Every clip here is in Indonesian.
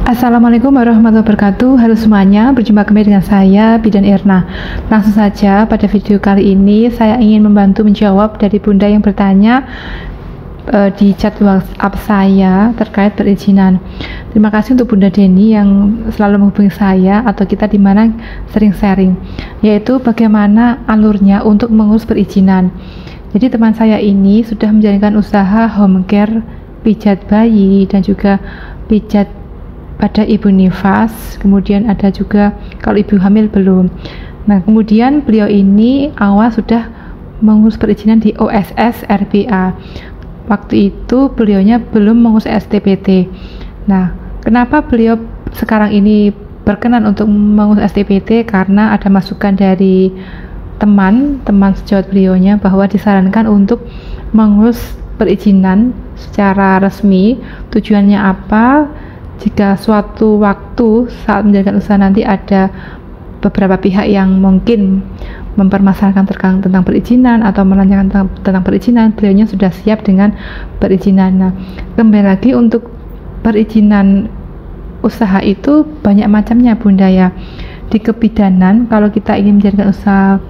Assalamualaikum warahmatullahi wabarakatuh. Halo semuanya, berjumpa kembali dengan saya Bidan Irna. Langsung saja pada video kali ini saya ingin membantu menjawab dari Bunda yang bertanya di chat WhatsApp saya terkait perizinan. Terima kasih untuk Bunda Deni yang selalu menghubungi saya atau kita di mana sering sharing, yaitu bagaimana alurnya untuk mengurus perizinan. Jadi teman saya ini sudah menjalankan usaha home care, pijat bayi dan juga pijat pada ibu nifas, kemudian ada juga kalau ibu hamil belum. Nah, kemudian beliau ini awal sudah mengurus perizinan di OSS RPA. Waktu itu beliaunya belum mengurus STPT. Nah, kenapa beliau sekarang ini berkenan untuk mengurus STPT? Karena ada masukan dari teman sejawat beliaunya bahwa disarankan untuk mengurus perizinan secara resmi. Tujuannya apa? Jika suatu waktu saat menjalankan usaha nanti ada beberapa pihak yang mungkin mempermasalahkan tentang perizinan atau menanyakan tentang perizinan, beliaunya sudah siap dengan perizinan. Nah, kembali lagi untuk perizinan usaha itu banyak macamnya Bunda ya. Di kebidanan kalau kita ingin menjalankan usaha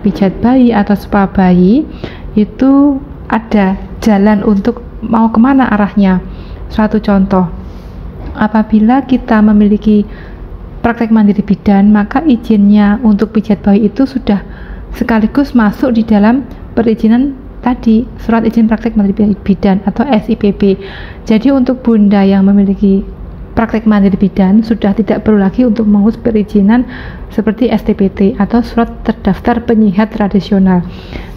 pijat bayi atau spa bayi itu ada jalan untuk mau kemana arahnya. Suatu contoh, apabila kita memiliki praktek mandiri bidan, maka izinnya untuk pijat bayi itu sudah sekaligus masuk di dalam perizinan tadi, surat izin praktek mandiri bidan atau SIPB. Jadi untuk Bunda yang memiliki praktek mandiri bidan sudah tidak perlu lagi untuk mengurus perizinan seperti STPT atau surat terdaftar penyihat tradisional.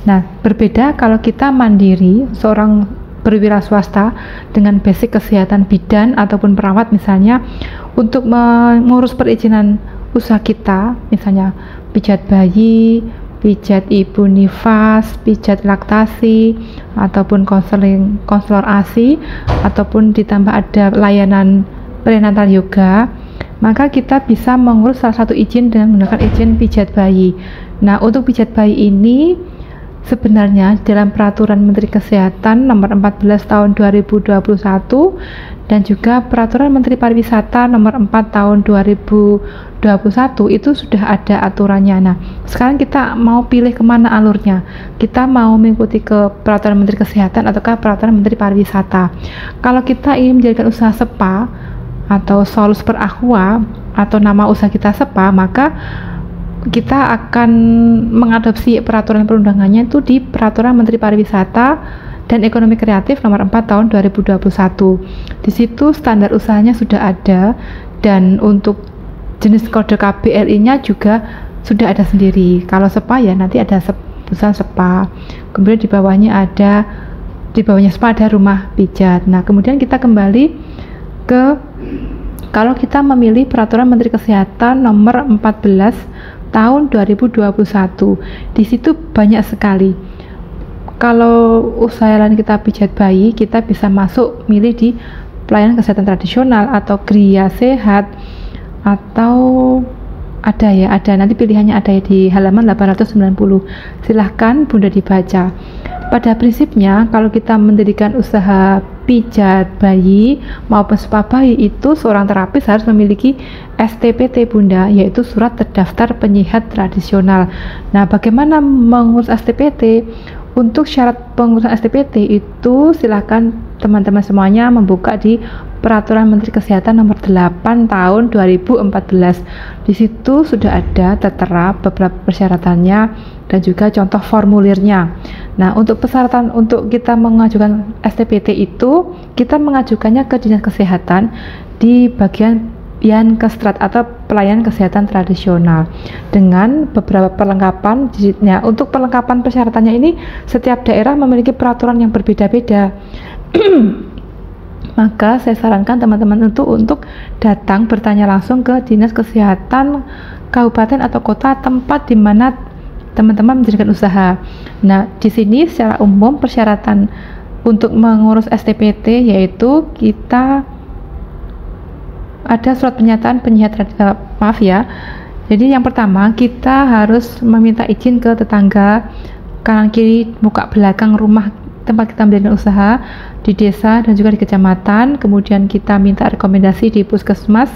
Nah, berbeda kalau kita mandiri, seorang perwira swasta dengan basic kesehatan bidan ataupun perawat misalnya, untuk mengurus perizinan usaha kita, misalnya pijat bayi, pijat ibu nifas, pijat laktasi, ataupun konselor ASI, ataupun ditambah ada layanan prenatal yoga, maka kita bisa mengurus salah satu izin dengan menggunakan izin pijat bayi. Nah, untuk pijat bayi ini sebenarnya dalam Peraturan Menteri Kesehatan Nomor 14 Tahun 2021 dan juga Peraturan Menteri Pariwisata Nomor 4 Tahun 2021 itu sudah ada aturannya. Nah, sekarang kita mau pilih kemana alurnya. Kita mau mengikuti ke Peraturan Menteri Kesehatan ataukah Peraturan Menteri Pariwisata. Kalau kita ingin menjadikan usaha spa atau Solus per Aqua atau nama usaha kita spa, maka kita akan mengadopsi peraturan perundangannya itu di Peraturan Menteri Pariwisata dan Ekonomi Kreatif Nomor 4 Tahun 2021. Di situ standar usahanya sudah ada dan untuk jenis kode KBLI-nya juga sudah ada sendiri. Kalau spa ya nanti ada perusahaan spa. Kemudian di bawahnya spa ada rumah pijat. Nah, kemudian kita kembali ke kalau kita memilih Peraturan Menteri Kesehatan Nomor 14 Tahun 2021, di situ banyak sekali. Kalau usaha lain kita pijat bayi, kita bisa masuk milih di pelayanan kesehatan tradisional atau Gria Sehat, atau ada nanti pilihannya ada di halaman 890. Silahkan Bunda dibaca. Pada prinsipnya kalau kita mendirikan usaha pijat bayi maupun spa bayi itu seorang terapis harus memiliki STPT Bunda, yaitu surat terdaftar penyihat tradisional. Nah, bagaimana mengurus STPT? Untuk syarat pengurusan STPT itu silakan teman-teman semuanya membuka di Peraturan Menteri Kesehatan Nomor 8 Tahun 2014. Di situ sudah ada tertera beberapa persyaratannya dan juga contoh formulirnya. Nah, untuk persyaratan untuk kita mengajukan STPT itu, kita mengajukannya ke Dinas Kesehatan di bagian Yankestrat atau pelayanan kesehatan tradisional dengan beberapa perlengkapan. Nah, untuk perlengkapan persyaratannya ini setiap daerah memiliki peraturan yang berbeda-beda. Maka saya sarankan teman-teman untuk datang bertanya langsung ke Dinas Kesehatan Kabupaten atau Kota tempat di mana teman-teman menjalankan usaha. Nah, di sini secara umum persyaratan untuk mengurus STPT yaitu kita ada surat pernyataan penyihat jadi yang pertama kita harus meminta izin ke tetangga kanan kiri muka belakang rumah tempat kita mendirikan usaha di desa dan juga di kecamatan, kemudian kita minta rekomendasi di puskesmas,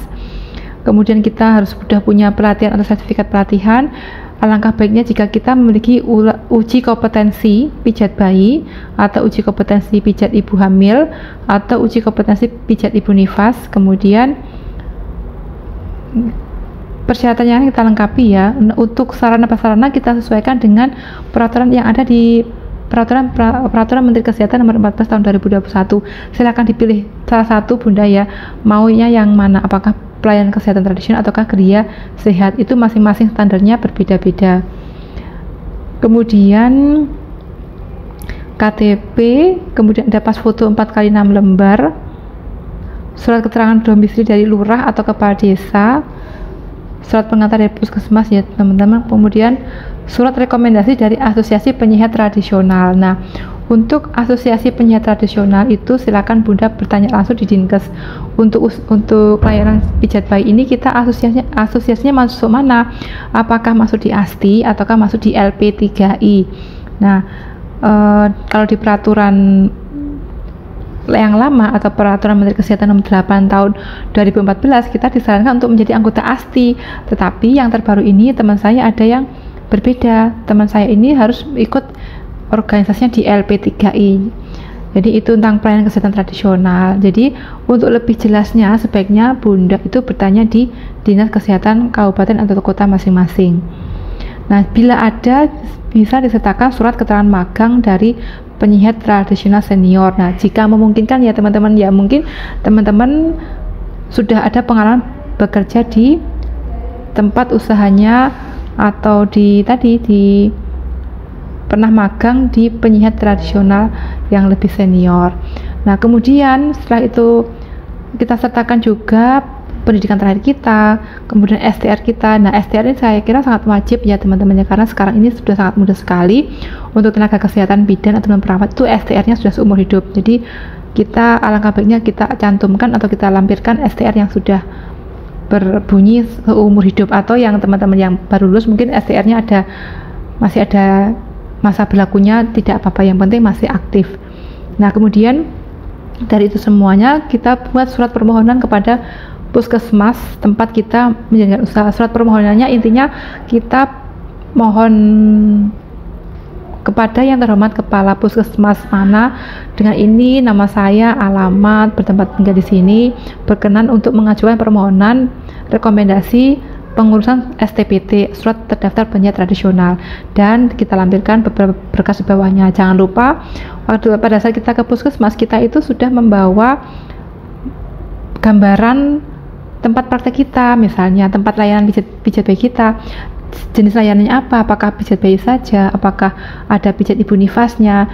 kemudian kita harus sudah punya pelatihan atau sertifikat pelatihan. Alangkah baiknya jika kita memiliki uji kompetensi pijat bayi atau uji kompetensi pijat ibu hamil atau uji kompetensi pijat ibu nifas. Kemudian persyaratannya kita lengkapi ya. Untuk sarana prasarana kita sesuaikan dengan peraturan yang ada di Peraturan Menteri Kesehatan nomor 14 tahun 2021. Silakan dipilih salah satu Bunda ya, maunya yang mana, apakah pelayanan kesehatan tradisional ataukah geria sehat. Itu masing-masing standarnya berbeda-beda. Kemudian KTP, kemudian ada pas foto 4x6 lembar, surat keterangan domisili dari lurah atau kepala desa, surat pengantar dari puskesmas ya teman-teman, kemudian surat rekomendasi dari Asosiasi Penyiar Tradisional. Nah, untuk Asosiasi Penyiar Tradisional itu silakan Bunda bertanya langsung di Dinkes. Untuk layanan pijat bayi ini kita asosiasinya masuk mana? Apakah masuk di ASTI ataukah masuk di LP3I? Nah, kalau di peraturan yang lama atau peraturan Menteri Kesehatan nomor 8 tahun 2014 kita disarankan untuk menjadi anggota ASTI. Tetapi yang terbaru ini teman saya ada yang berbeda. Teman saya ini harus ikut organisasinya di LP3I. Jadi itu tentang pelayanan kesehatan tradisional. Jadi untuk lebih jelasnya sebaiknya Bunda itu bertanya di Dinas Kesehatan Kabupaten atau kota masing-masing. Nah, bila ada bisa disertakan surat keterangan magang dari penyiar tradisional senior. Nah, jika memungkinkan ya teman-teman, ya mungkin teman-teman sudah ada pengalaman bekerja di tempat usahanya atau pernah magang di penyiar tradisional yang lebih senior. Nah, kemudian setelah itu kita sertakan juga pendidikan terakhir kita, kemudian STR kita. Nah, STR ini saya kira sangat wajib ya teman-temannya, karena sekarang ini sudah sangat mudah sekali untuk tenaga kesehatan bidan atau perawat itu STR-nya sudah seumur hidup. Jadi kita alangkah baiknya kita cantumkan atau kita lampirkan STR yang sudah berbunyi seumur hidup, atau yang teman-teman yang baru lulus mungkin STR-nya masih ada masa berlakunya, tidak apa-apa, yang penting masih aktif. Nah, kemudian dari itu semuanya kita buat surat permohonan kepada puskesmas tempat kita menjalankan usaha. Surat permohonannya intinya kita mohon kepada yang terhormat kepala puskesmas mana, dengan ini nama saya, alamat, bertempat tinggal di sini, berkenan untuk mengajukan permohonan rekomendasi pengurusan STPT, surat terdaftar penyiar tradisional, dan kita lampirkan beberapa berkas di bawahnya. Jangan lupa pada saat kita ke puskesmas kita itu sudah membawa gambaran tempat praktek kita, misalnya tempat layanan pijat bayi kita, jenis layanannya apa, apakah pijat bayi saja, apakah ada pijat ibu nifasnya.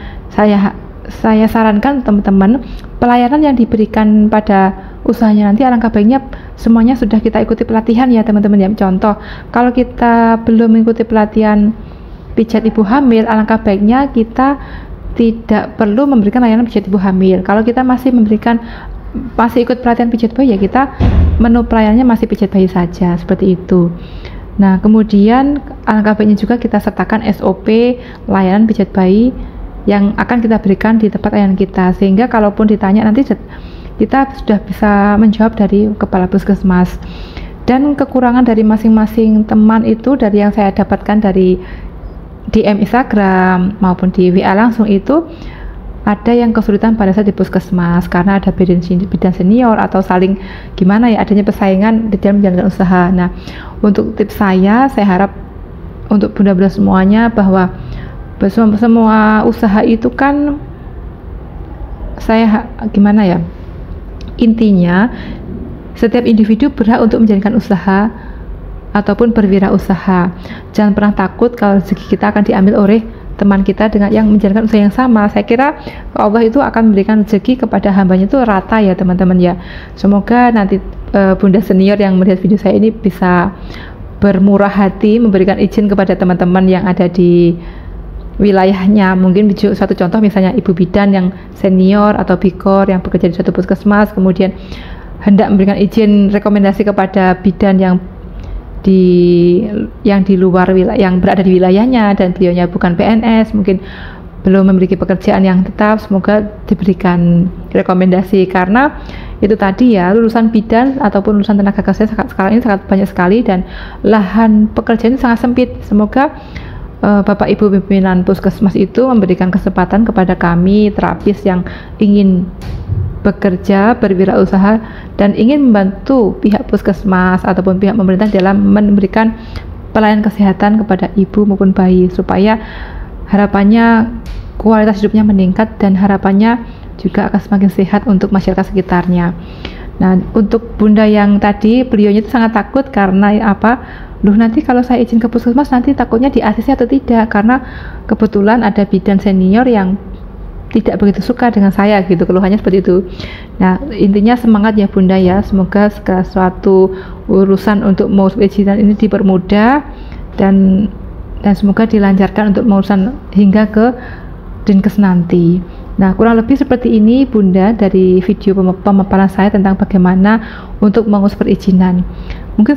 Saya sarankan teman-teman, pelayanan yang diberikan pada usahanya nanti alangkah baiknya semuanya sudah kita ikuti pelatihan ya teman-teman ya. Contoh, kalau kita belum mengikuti pelatihan pijat ibu hamil, alangkah baiknya kita tidak perlu memberikan layanan pijat ibu hamil. Kalau kita masih ikut pelatihan pijat bayi, ya kita menu pelayanannya masih pijat bayi saja, seperti itu. Nah, kemudian alangkah baiknya juga kita sertakan SOP layanan pijat bayi yang akan kita berikan di tempat layanan kita, sehingga kalaupun ditanya nanti kita sudah bisa menjawab dari kepala puskesmas. Dan kekurangan dari masing-masing teman itu, dari yang saya dapatkan dari DM Instagram maupun di WA langsung, itu ada yang kesulitan pada saat di puskesmas karena ada bidan senior atau saling gimana ya, adanya persaingan di dalam menjalankan usaha. Nah, untuk tips saya harap untuk bunda-bunda semuanya bahwa semua usaha itu kan intinya setiap individu berhak untuk menjalankan usaha ataupun berwirausaha. Jangan pernah takut kalau rezeki kita akan diambil oleh teman kita dengan yang menjalankan usaha yang sama. Saya kira Allah itu akan memberikan rezeki kepada hambanya itu rata ya teman-teman ya. Semoga nanti bunda senior yang melihat video saya ini bisa bermurah hati memberikan izin kepada teman-teman yang ada di wilayahnya. Mungkin suatu contoh misalnya ibu bidan yang senior atau bikor yang bekerja di suatu puskesmas, kemudian hendak memberikan izin rekomendasi kepada bidan yang di luar wilayah, yang berada di wilayahnya dan beliaunya bukan PNS, mungkin belum memiliki pekerjaan yang tetap, semoga diberikan rekomendasi, karena itu tadi ya, lulusan bidan ataupun lulusan tenaga kesehatan sekarang ini sangat banyak sekali dan lahan pekerjaan sangat sempit. Semoga Bapak Ibu pimpinan puskesmas itu memberikan kesempatan kepada kami terapis yang ingin bekerja, berwirausaha dan ingin membantu pihak puskesmas ataupun pihak pemerintah dalam memberikan pelayanan kesehatan kepada ibu maupun bayi, supaya harapannya kualitas hidupnya meningkat dan harapannya juga akan semakin sehat untuk masyarakat sekitarnya. Nah, untuk bunda yang tadi, beliaunya itu sangat takut karena apa? Nanti kalau saya izin ke puskesmas nanti takutnya di ACC atau tidak, karena kebetulan ada bidan senior yang tidak begitu suka dengan saya gitu, keluhannya seperti itu. Nah, intinya semangat ya bunda ya, semoga segala suatu urusan untuk mengurus perizinan ini dipermudah dan semoga dilancarkan untuk urusan hingga ke Dinkes nanti. Nah, kurang lebih seperti ini bunda dari video pemaparan saya tentang bagaimana untuk mengurus perizinan. Mungkin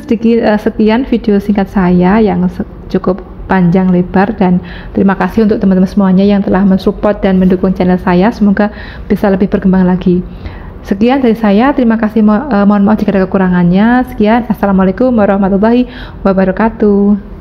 sekian video singkat saya yang cukup panjang lebar, dan terima kasih untuk teman-teman semuanya yang telah mensupport dan mendukung channel saya, semoga bisa lebih berkembang lagi. Sekian dari saya, terima kasih, mohon maaf jika ada kekurangannya. Sekian, assalamualaikum warahmatullahi wabarakatuh.